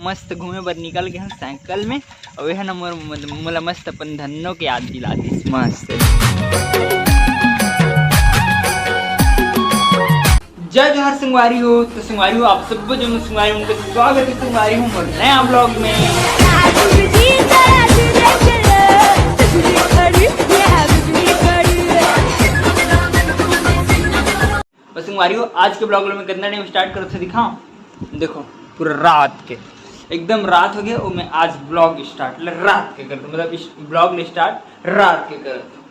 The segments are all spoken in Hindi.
मस्त घूमे बर निकल गए हम साइकिल में और वह ना मोला मस्त अपन धन्नो के याद दिला दी मस्त। जय जोहार संगवारी हो। तो संगवारी हो आप सब जो संगवारी उनका स्वागत है संगवारी हूँ मोर नया ब्लॉग में। बस संगवारी हो आज के ब्लॉग में कितना टाइम स्टार्ट करो तो दिखाऊं। देखो पूरा रात के एकदम रात हो गया और मैं आज ब्लॉग स्टार्ट रात के करता मतलब इस ब्लॉग स्टार्ट रात के करता।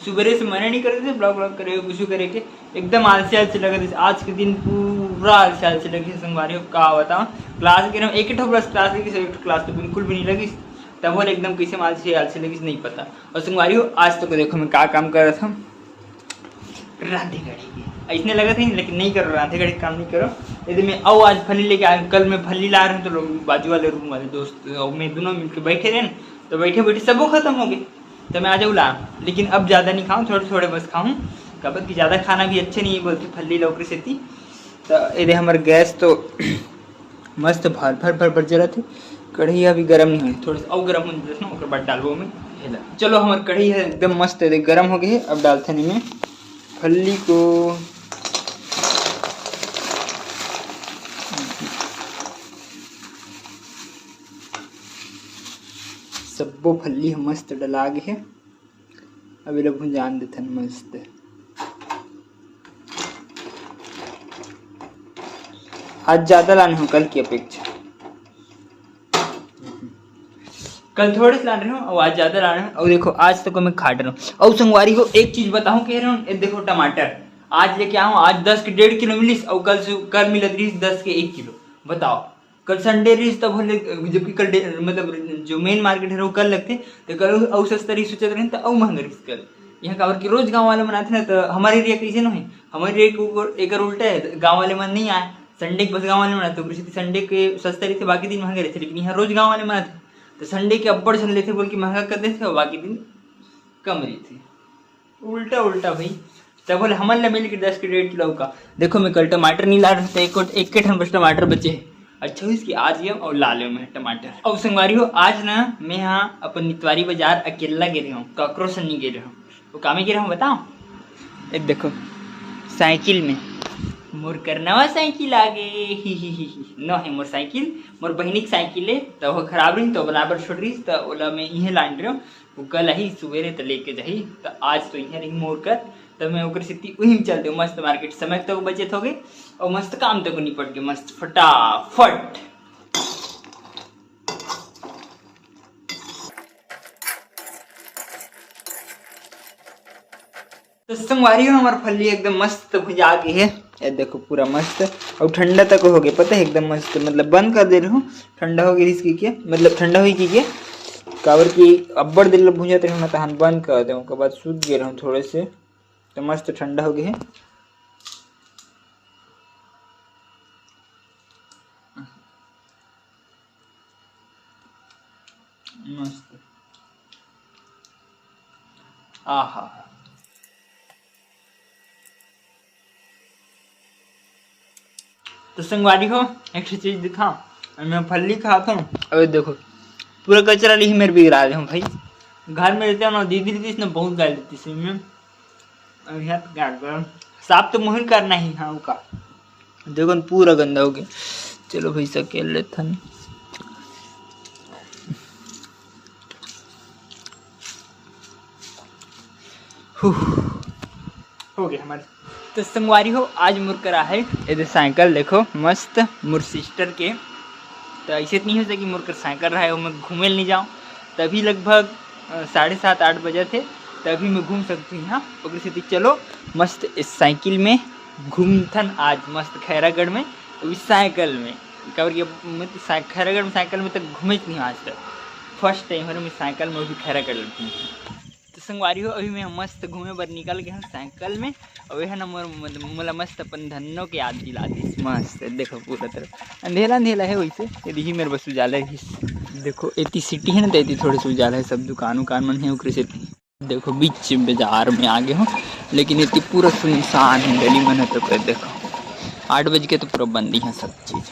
सुबह से मैंने नहीं करे थे ब्लॉग करे कुछ करे के एकदम आलसी आलसी लगे थे। आज के दिन पूरा आलसी आलसी लगी संगवारी को का बताऊँ। क्लास के एक प्लस क्लास लगी क्लास तो बिल्कुल भी नहीं लगी तब और एकदम कैसे आलसी आलसी लगी नहीं पता। और संगवारी हो आज तो देखो मैं क्या काम कर रहा था राधे घड़ी ऐसने लगा था लेकिन नहीं करो राधे घड़ी काम नहीं करो। यदि मैं आओ आज फली लेके आया कल मैं फली ला रहा हूँ तो लोग बाजू वाले रूम वाले दोस्त और मैं दोनों मिलकर बैठे रहे तो बैठे बैठे सब वो खत्म हो गए तो मैं आ जाऊँ ला। लेकिन अब ज़्यादा नहीं खाऊँ थोड़े थोड़े बस खाऊँ कबत की ज़्यादा खाना भी अच्छे नहीं है बोलती फली लौकरी से थी। तो यदि हमारे गैस तो मस्त भर भर भर भर जरा थी कढ़ैया भी गर्म नहीं हुई थोड़ी और गर्म हो ना उसके बाद डालबो में। चलो हमारी कढ़ी है एकदम मस्त है गर्म हो गई है। अब डालते नहीं में फली को सबो फली मस्त डला गए है। अब ये भुंजान देते हैं मस्त। आज ज़्यादा लाने हूँ कल की अपेक्षा कल थोड़े से ला रहे हूँ और आज ज़्यादा ला रहे हूँ। और देखो आज तक मैं खाट रहा हूँ। और संगवारी को एक चीज़ बताऊँ कह रहा हूँ देखो टमाटर आज लेके आऊँ आज 10 के 1.5 किलो मिलीस और कल मिलत रही 10 के 1 किलो। बताओ कल संडे रही तब जबकि कल मतलब जो मेन मार्केट है वो कल लगते तो कल और सस्ता रही सोचते रहे तो और महंगा रही कल। यहाँ काबर की रोज गाँव वाले मनाते ना तो हमारे एरिया कैसे ना है हमारे एक उल्टा है गाँव वाले मन नहीं आए संडे के बस गाँव वाले मनाते संडे के सस्ता रही थे बाकी दिन महंगे रहते। लेकिन यहाँ रोज गाँव वाले मनाते तो संडे के अब्बड़ चल लेते बोल के महंगा कर देते और बाकी दिन कम रही थी उल्टा उल्टा भाई। तब बोले हमारे मिल के 10 के 1.5 किलो का। देखो मैं कल टमाटर नहीं ला रहा था एक के ठन बस टमाटर बचे है। अच्छा इसकी आज ये और ला लो मैं टमाटर। और संगवारी हो आज ना मैं यहाँ अपन नितवारी बाजार अकेला गिरे हूँ ककरो से नहीं गिरे हूँ। वो काम ही गिरा हूँ बताओ। एक देखो साइकिल में मोर करनवा साइकिल आ गए ही न है मोर साइकिल मोर बहनी की साइकिल है तो वो खराब रही तो बराबर छोड़ रही तो ओला मैं इहे लान रही हूँ। वो कल ही सुबेरे तो लेके जाही तो आज तो इहे रही मोर कर तो मैं ओकर सिटी वहीं चलते हूँ मस्त मार्केट समय तक बचत हो गई और मस्त काम तक निपट गए मस्त फटाफट। तो संगवारी हो हमारा फली एकदम मस्त भुजा गई है। ये देखो पूरा मस्त और ठंडा तक हो गया पता है एकदम मस्त मतलब बंद कर दे रही हूँ ठंडा हो गई इसकी क्या मतलब ठंडा हुई की क्या काबर की अब्बड़ दिल भुंजते रहे तो हम बंद कर दे उसके बाद सूख गए रहूँ थोड़े से तो मस्त ठंडा हो गया है। मस्त आहा तो संगवारी को एक चीज दिखाऊं मैं फली खाता हूँ। अरे देखो पूरा कचरा नहीं मेरे भी गिरा रहे हूँ भाई घर में रहते हो ना दीदी दीदी इसने बहुत गाल देती सी में साफ तो मुहिर करना ही हाँ का देखो पूरा गंदा हो गया। चलो भाई सकेल लेता नहीं हो गया हमारे। तो संगवारी हो आज मुर करा है ये साइकिल देखो मस्त मुर सिस्टर के तो ऐसे नहीं हो सकी मुर कर साइकिल रहा है और मैं घूमे नहीं जाऊँ तभी लगभग 7:30-8 बजे थे तभी मैं घूम सकती हूँ। ओकर से चलो मस्त इस साइकिल में घूमथन आज मस्त खैरागढ़ में इस साइकिल में कवर खैरागढ़ में साइकिल में तक घूमे नहीं आज तक फर्स्ट टाइम है मैं साइकिल में भी खैरागढ़ लगी। तो संगवारी हो अभी मैं मस्त घूमे बर निकल गया साइकिल में और वह ना मोला मस्त अपन धन्नो के याद दिला दी मस्त। देखो पूरा तरफ अंधेला अंधेला है वैसे यदि ही मेरे बस उजाला है देखो इतनी सिटी है ना तो इतनी थोड़े से उजाला है सब दुकान उकान मन है उकरे से देखो बीच बाजार में आ गए हो लेकिन इतनी पूरा सुनसान है गली मन है तो देखो 8 बज के तो पूरा बंद ही है सब चीज़।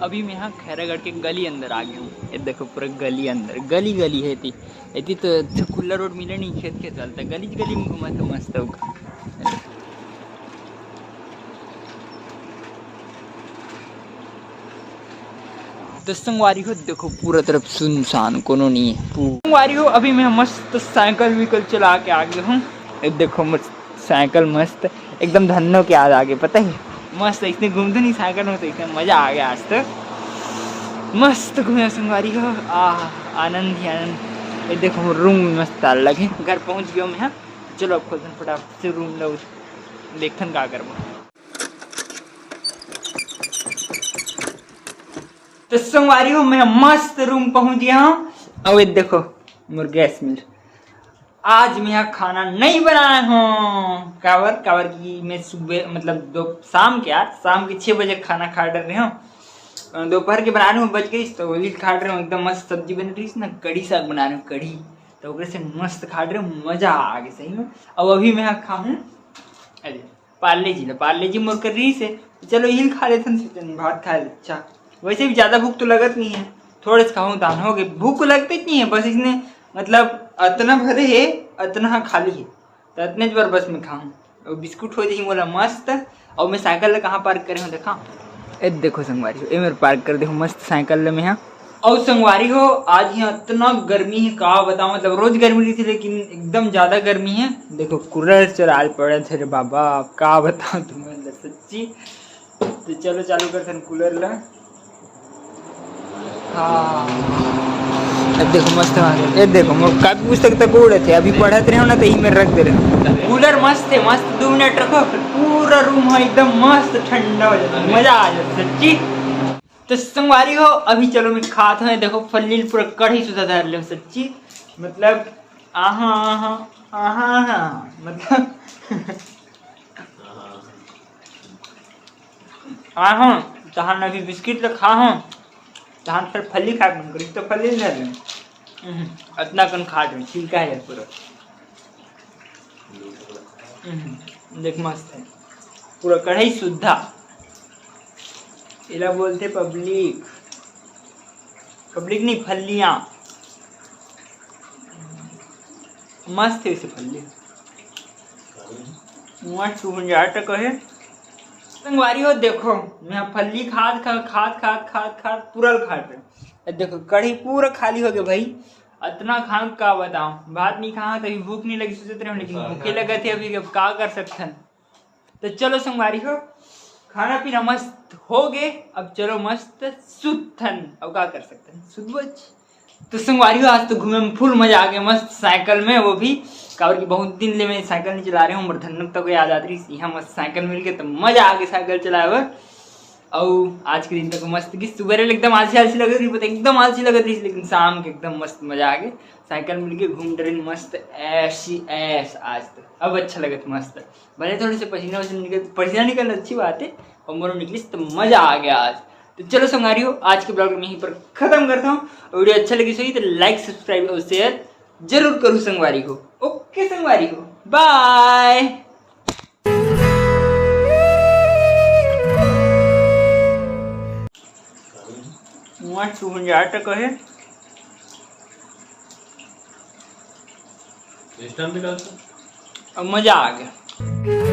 अभी मैं यहाँ खैरागढ़ के गली अंदर आ गया हूँ। ये देखो पूरा गली अंदर, गली गली है इतनी तो खुला रोड मिले नहीं, खेत खेत चलता, गली गली में घुमा तो मस्त होगा। तो संगवारी हो देखो पूरा तरफ सुनसान, कोनो नहीं है। संगवारी हो अभी मैं मस्त साइकिल विकल चला के आ गया हूँ। ये देखो मस्त साइकिल, मस्त एकदम धन्नो के याद आ गए, पता है मस्त इसने घूमते नहीं साइकिल में, तो इतना मजा आ गया आज तक। मस्त घूमे संगवारी हो, आनंद ही आनंद। ये देखो रूम में मस्त ताल लगे, घर पहुँच गया मैं। चलो अब खोलते फटाफट से रूम लो, देखते का कर। तो संगवारी हो मैं मस्त रूम पहुंच गया हूँ। अब ये देखो मुर्गा स्मेल। आज मैं यहाँ खाना नहीं बनाया हूँ, कावर की मैं सुबह मतलब दो शाम के यार शाम के 6 बजे खाना खा रहे हूँ। दोपहर के बना रहे हूँ, बच गई तो वही खा रहे हूँ। एकदम मस्त सब्जी बन रही है ना, कढ़ी साग बना रहे हूँ, कढ़ी तो ओकरे से मस्त खा रहे हूँ, मजा आ गया सही में। अब अभी मैं यहाँ खाऊँ अरे पार्ले जी मोर कर रही से, चलो हिल खा लेते हैं, भात खा ले। अच्छा वैसे भी ज़्यादा भूख तो लगत नहीं है, थोड़े से खाऊँ दान हो गए, भूख लगती नहीं है, बस इसने मतलब अतना भरे है अतना खाली है तो अतने बार बस में खाऊँ। और बिस्कुट हो जाए बोला मस्त। और मैं साइकिल कहाँ पार्क करे हूँ देखा, ए देखो संगवारी हो, ये मेरे पार्क कर देखो मस्त साइकिल में यहाँ। और संगवारी हो आज यहाँ इतना गर्मी है का बताओ, मतलब रोज गर्मी नहीं थी लेकिन एकदम ज़्यादा गर्मी है। देखो कूलर चलाल पड़े थे रे बाबा, का बताओ तुम्हें सच्ची। तो चलो चालू कर कूलर ला। हाँ देखो मस्त है, ये देखो काफी पुस्तक तक उड़े थे, अभी पढ़ते रहे हो ना तो यही में रख दे रहे। कूलर मस्त है, मस्त 2 मिनट रखो फिर पूरा रूम है एकदम मस्त ठंडा हो जाता है, मजा आ जाता है सच्ची। तो संगवारी हो अभी चलो मैं खाता हूँ, देखो फल्ली पूरा कढ़ी सुधा धर ले सच्ची, मतलब मतलब तहान अभी बिस्किट तो खा हूँ, तहान फिर फली खा मन करी तो फली नहीं धर ले, इतना कन खा रहे छिलका है पूरा। देख मस्त है पूरा कढ़ाई शुद्धा, इला बोलते पब्लिक नहीं फलियां, मस्त है इसे फली मस्त टक है। संगवारी हो देखो मैं फली खाद पूरा खा रहे, देखो कढ़ी पूरा खाली हो गया भाई, इतना खा का बताऊं, भात नहीं खा तो अभी भूख नहीं लगी सोचते रहे, लेकिन भूखे लगे थे अभी, अब का कर सकते हैं। तो चलो संगवारी हो खाना पीना मस्त हो गए, अब चलो मस्त सुथन, अब क्या कर सकते हैं सुध बच। तो संगवारी हो आज तो घूमे में फुल मजा आ गया, मस्त साइकिल में, वो भी कावर की बहुत दिन ले मैं साइकिल नहीं चला रही हूँ, मेरे धनक तक याद आती रही, यहाँ मस्त साइकिल मिल गया तो मजा आ गया साइकिल चलाए हुआ। और आज के दिन तक मस्त की सुबह एकदम आलसी लग रही, पता एकदम आलसी लग रही, लेकिन शाम के एकदम मस्त मजा आ गया, साइकिल मिल के घूम रही मस्त ऐसी ऐस आज तो अब अच्छा लगे मस्त। भले थोड़े से पसीना निकल अच्छी बात है, और मोरो निकली तो मजा आ गया आज। तो चलो संगवारी हो आज के ब्लॉग में यहीं पर खत्म करता हूँ, वीडियो अच्छा लगी सही तो लाइक सब्सक्राइब और शेयर जरूर करूँ संगवारी हो। ओके संगवारी हो बाय। है अब मजा आ गया।